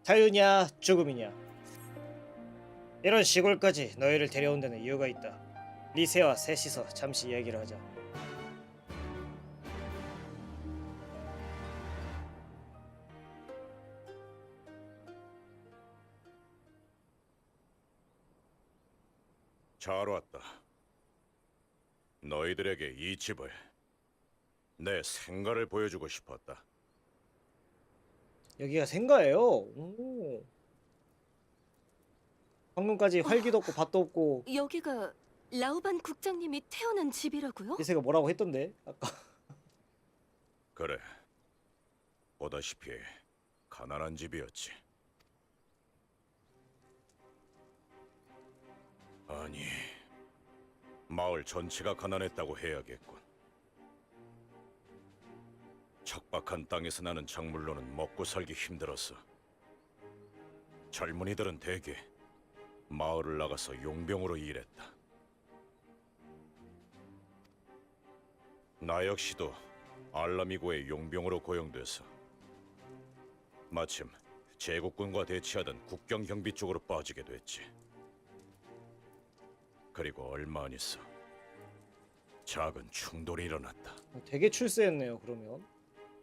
자유냐 죽음이냐. 이런 시골까지 너희를 데려온 데는 이유가 있다. 리세와 셋이서 잠시 이야기를 하자. 잘 왔다. 너희들에게 이 집을 내 생가를 보여주고 싶었다. 여기가 생가예요. 오. 방금까지 활기도 없고 밭도 없고. 여기가 라우반 국장님이 태어난 집이라고요? 리세가 뭐라고 했던데 아까. 그래. 보다시피 가난한 집이었지. 아니, 마을 전체가 가난했다고 해야겠군. 척박한 땅에서 나는 작물로는 먹고 살기 힘들었어. 젊은이들은 대개 마을을 나가서 용병으로 일했다. 나 역시도 알라미고의 용병으로 고용돼서 마침 제국군과 대치하던 국경경비 쪽으로 빠지게 됐지. 그리고 얼마 안 있어 작은 충돌이 일어났다. 되게 출세했네요. 그러면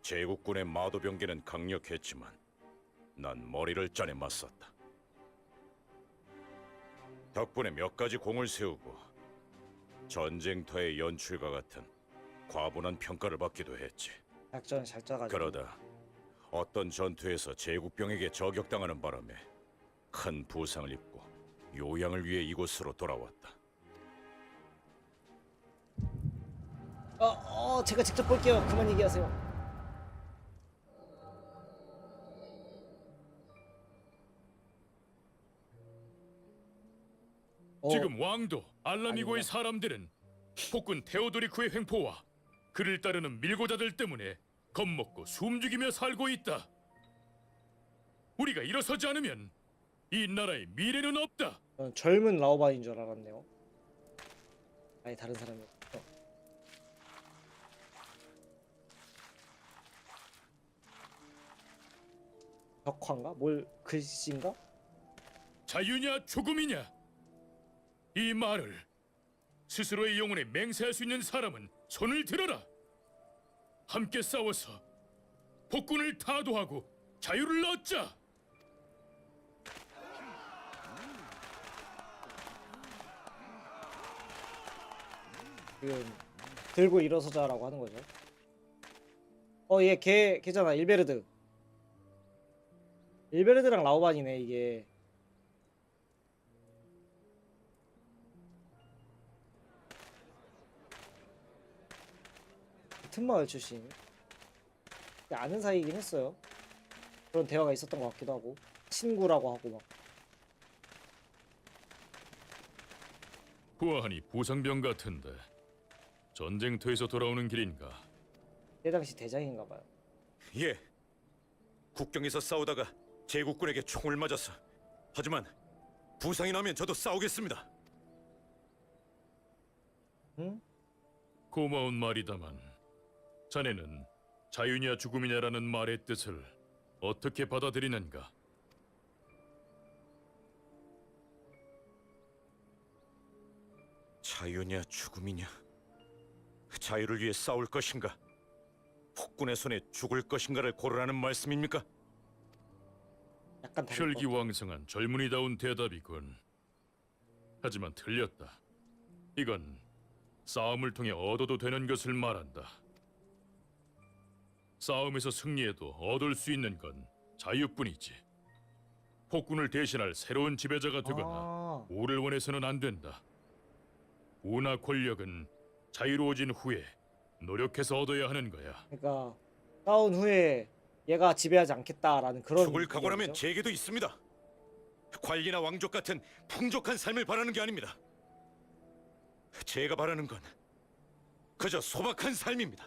제국군의 마도병기는 강력했지만 난 머리를 짜내 맞섰다. 덕분에 몇 가지 공을 세우고 전쟁터의 연출과 같은 과분한 평가를 받기도 했지. 작전을 잘 짜가지고. 그러다 어떤 전투에서 제국병에게 저격당하는 바람에 큰 부상을 입고 요양을 위해 이곳으로 돌아왔다. 제가 직접 볼게요. 그만 얘기하세요. 지금 왕도 알라미고의 아니구나. 사람들은 폭군 테오도리쿠의 횡포와 그를 따르는 밀고자들 때문에 겁먹고 숨죽이며 살고 있다. 우리가 일어서지 않으면 이 나라의 미래는 없다. 저는 젊은 라오반인 줄 알았네요. 아예 다른 사람이었어. 벽화인가? 뭘 글씨인가? 자유냐 죽음이냐? 이 말을 스스로의 영혼에 맹세할 수 있는 사람은 손을 들어라. 함께 싸워서 폭군을 타도하고 자유를 얻자. 지금 들고 일어서자라고 하는 거죠. 얘 걔잖아. 일베르드. 일베르드랑 라오반이네 이게. 같은 마을 출신. 아는 사이이긴 했어요. 그런 대화가 있었던 것 같기도 하고. 친구라고 하고 막. 보아하니 부상병 같은데 전쟁터에서 돌아오는 길인가? 그 당시 대장인가 봐요. 예. 국경에서 싸우다가 제국군에게 총을 맞았어. 하지만 부상이 나면 저도 싸우겠습니다. 응? 고마운 말이다만 자네는 자유냐 죽음이냐라는 말의 뜻을 어떻게 받아들이는가? 자유냐 죽음이냐? 자유를 위해 싸울 것인가? 폭군의 손에 죽을 것인가를 고르라는 말씀입니까? 약간 다를 것 같아. 혈기왕성한 젊은이다운 대답이군. 하지만 틀렸다. 이건 싸움을 통해 얻어도 되는 것을 말한다. 싸움에서 승리해도 얻을 수 있는 건 자유뿐이지. 폭군을 대신할 새로운 지배자가 되거나 오를 원해서는 안 된다. 우나 권력은 자유로워진 후에 노력해서 얻어야 하는 거야. 그러니까 싸운 후에 얘가 지배하지 않겠다라는 그런. 죽을 각오라면 의견이죠. 제게도 있습니다. 관리나 왕족 같은 풍족한 삶을 바라는 게 아닙니다. 제가 바라는 건 그저 소박한 삶입니다.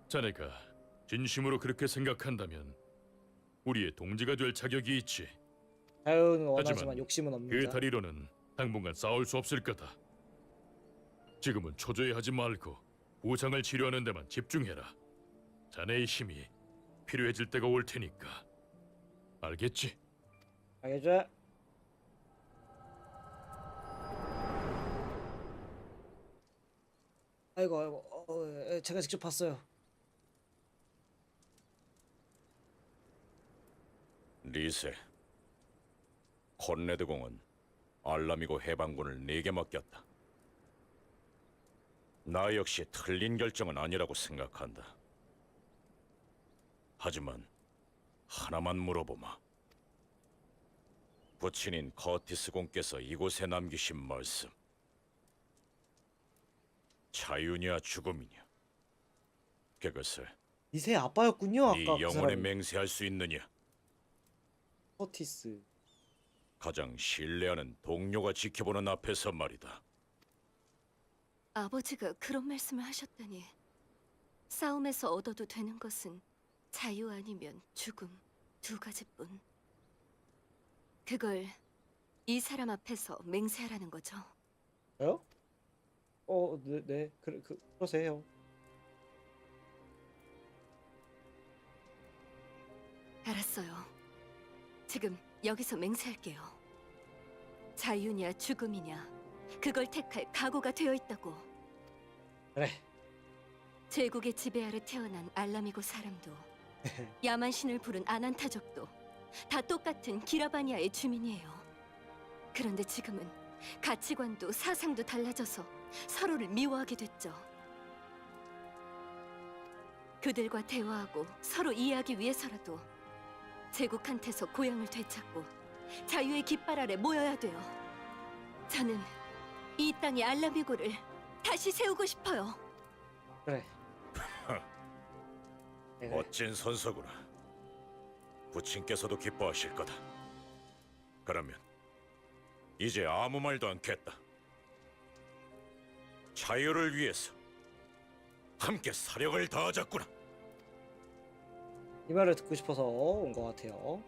자네가 진심으로 그렇게 생각한다면 우리의 동지가 될 자격이 있지. 자유는 원하지만 하지만 욕심은 없는 그 자. 다리로는 당분간 싸울 수 없을 거다. 지금은 초조해하지 말고 부상을 치료하는 데만 집중해라. 자네의 힘이 필요해질 때가 올 테니까. 알겠지? 알겠죠? 아이고, 제가 직접 봤어요. 리세, 콘레드 공은 알라미고 해방군을 네게 맡겼다. 나 역시 틀린 결정은 아니라고 생각한다. 하지만 하나만 물어보마. 부친인 커티스 공께서 이곳에 남기신 말씀, 자유냐 죽음이냐, 그것을 리세의 아빠였군요. 네 아까 그 영혼에 사람이. 맹세할 수 있느냐? 커티스. 가장 신뢰하는 동료가 지켜보는 앞에서 말이다. 아버지가 그런 말씀을 하셨다니. 싸움에서 얻어도 되는 것은 자유 아니면 죽음 두 가지뿐. 그걸 이 사람 앞에서 맹세하라는 거죠. 요? 네. 그러세요. 알았어요. 지금 여기서 맹세할게요. 자유냐 죽음이냐 그걸 택할 각오가 되어 있다고. 그래. 제국의 지배 아래 태어난 알라미고 사람도 야만신을 부른 아난타족도 다 똑같은 기라바니아의 주민이에요. 그런데 지금은 가치관도 사상도 달라져서 서로를 미워하게 됐죠. 그들과 대화하고 서로 이해하기 위해서라도 제국한테서 고향을 되찾고 자유의 깃발 아래 모여야 돼요. 저는 이 땅의 알라미고를 다시 세우고 싶어요. 그래. 그래. 멋진 선서구나. 부친께서도 기뻐하실 거다. 그러면 이제 아무 말도 않겠다. 자유를 위해서 함께 사력을 다하자꾸나. 이 말을 듣고 싶어서 온 것 같아요.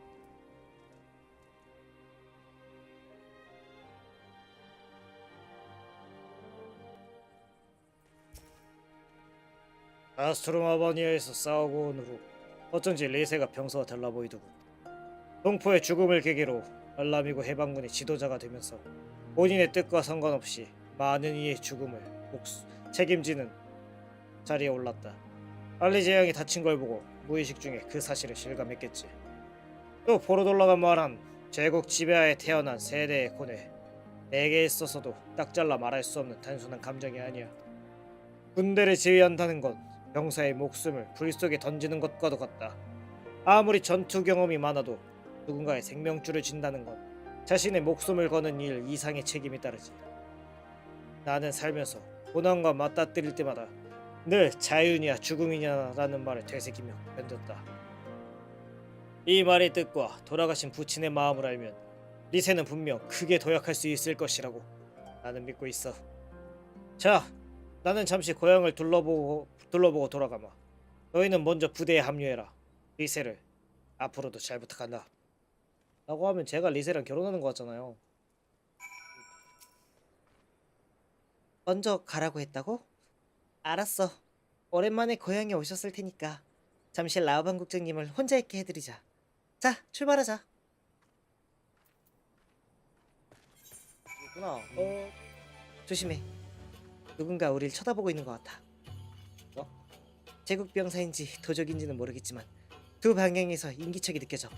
아스트로마바니아에서 싸우고 온 후 어쩐지 리세가 평소와 달라 보이더군. 동포의 죽음을 계기로 알라미고 해방군의 지도자가 되면서 본인의 뜻과 상관없이 많은 이의 죽음을 책임지는 자리에 올랐다. 알리제양이 다친 걸 보고 무의식 중에 그 사실을 실감했겠지. 또 포르돌라가 말한 제국 지배하에 태어난 세대의 고뇌, 내게 있어서도 딱 잘라 말할 수 없는 단순한 감정이 아니야. 군대를 지휘한다는 건 병사의 목숨을 불 속에 던지는 것과도 같다. 아무리 전투 경험이 많아도 누군가의 생명줄을 진다는 건 자신의 목숨을 거는 일 이상의 책임이 따르지. 나는 살면서 고난과 맞닥뜨릴 때마다 늘 자유냐 죽음이냐라는 말을 되새기며 견뎠다. 이 말의 뜻과 돌아가신 부친의 마음을 알면 리세는 분명 크게 도약할 수 있을 것이라고 나는 믿고 있어. 자, 나는 잠시 고향을 둘러보고 돌아가마. 너희는 먼저 부대에 합류해라. 리세를 앞으로도 잘 부탁한다. 라고 하면 제가 리세랑 결혼하는 거 같잖아요. 먼저 가라고 했다고? 알았어. 오랜만에 고향에 오셨을 테니까 잠시 라우반 국장님을 혼자 있게 해드리자. 자, 출발하자. 있구나. 조심해. 누군가 우릴 쳐다보고 있는 것 같아. 제국 병사인지 도적인지는 모르겠지만 두 방향에서 인기척이 느껴져.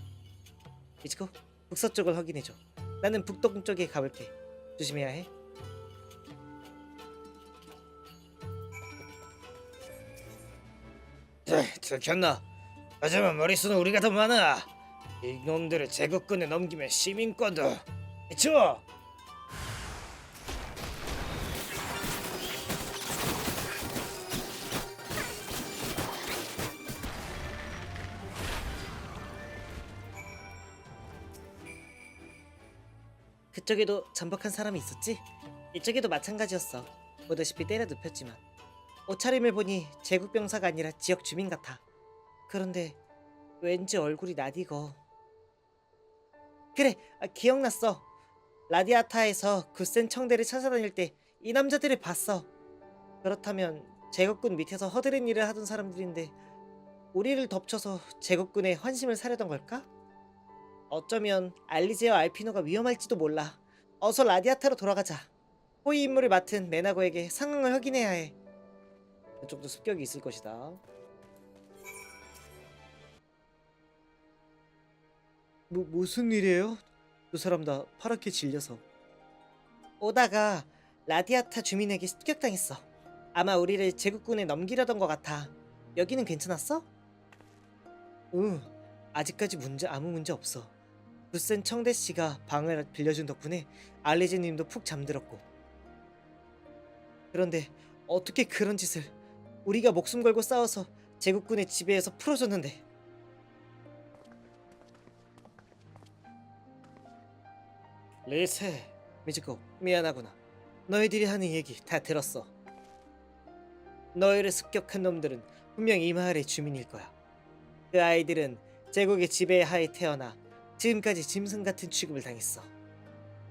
이치코, 북서쪽을 확인해줘. 나는 북동쪽에 가볼게. 조심해야 해. 들켰나? 하지만 머릿수는 우리가 더 많아. 이놈들을 제국군에 넘기면 시민권도 미쳐. 그쪽에도 전복한 사람이 있었지? 이쪽에도 마찬가지였어. 보다시피 때려 눕혔지만 옷차림을 보니 제국 병사가 아니라 지역 주민 같아. 그런데 왠지 얼굴이 낯익어. 그래, 기억났어. 라디아타에서 굳센 청대를 찾아다닐 때 이 남자들을 봤어. 그렇다면 제국군 밑에서 허드렛 일을 하던 사람들인데 우리를 덮쳐서 제국군의 환심을 사려던 걸까? 어쩌면 알리제와 알피노가 위험할지도 몰라. 어서 라디아타로 돌아가자. 호위 임무를 맡은 메나고에게 상황을 확인해야 해. 이쪽도 습격이 있을 것이다. 무슨 일이에요? 두 사람 다 파랗게 질려서. 오다가 라디아타 주민에게 습격당했어. 아마 우리를 제국군에 넘기려던 것 같아. 여기는 괜찮았어? 응, 아직까지 아무 문제 없어. 부센 청대 씨가 방을 빌려준 덕분에 알리제님도 푹 잠들었고. 그런데 어떻게 그런 짓을? 우리가 목숨 걸고 싸워서 제국군의 지배에서 풀어줬는데. 리세, 미즈코, 미안하구나. 너희들이 하는 얘기 다 들었어. 너희를 습격한 놈들은 분명 이 마을의 주민일 거야. 그 아이들은 제국의 지배 하에 태어나 지금까지 짐승 같은 취급을 당했어.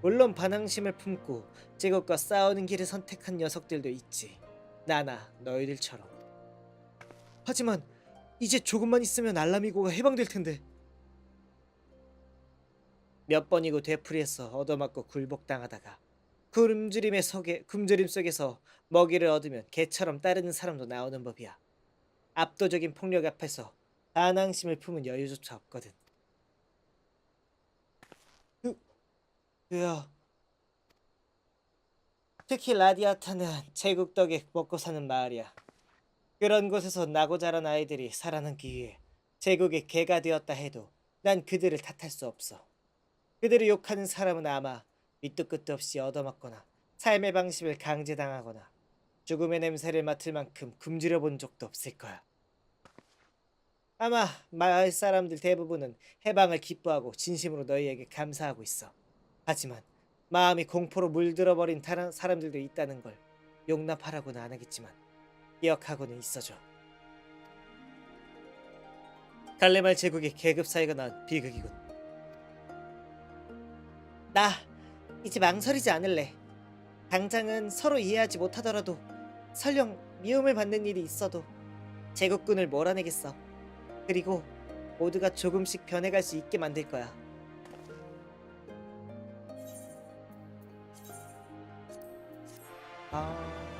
물론 반항심을 품고 제국과 싸우는 길을 선택한 녀석들도 있지. 나나 너희들처럼. 하지만 이제 조금만 있으면 알라미고가 해방될 텐데. 몇 번이고 되풀이해서 얻어맞고 굴복당하다가 굶주림 속에서 먹이를 얻으면 개처럼 따르는 사람도 나오는 법이야. 압도적인 폭력 앞에서 반항심을 품은 여유조차 없거든. 그야. 특히 라디아타는 제국 덕에 먹고 사는 마을이야. 그런 곳에서 나고 자란 아이들이 살아남기 위해 제국의 개가 되었다 해도 난 그들을 탓할 수 없어. 그들을 욕하는 사람은 아마 밑도 끝도 없이 얻어맞거나 삶의 방식을 강제당하거나 죽음의 냄새를 맡을 만큼 굶주려 본 적도 없을 거야. 아마 마을 사람들 대부분은 해방을 기뻐하고 진심으로 너희에게 감사하고 있어. 하지만 마음이 공포로 물들어버린 다른 사람들도 있다는 걸 용납하라고는 안 하겠지만 기억하고는 있어줘. 갈레말 제국의 계급 사이가 난 비극이군. 나 이제 망설이지 않을래. 당장은 서로 이해하지 못하더라도 설령 미움을 받는 일이 있어도 제국군을 몰아내겠어. 그리고 모두가 조금씩 변해갈 수 있게 만들 거야. 아...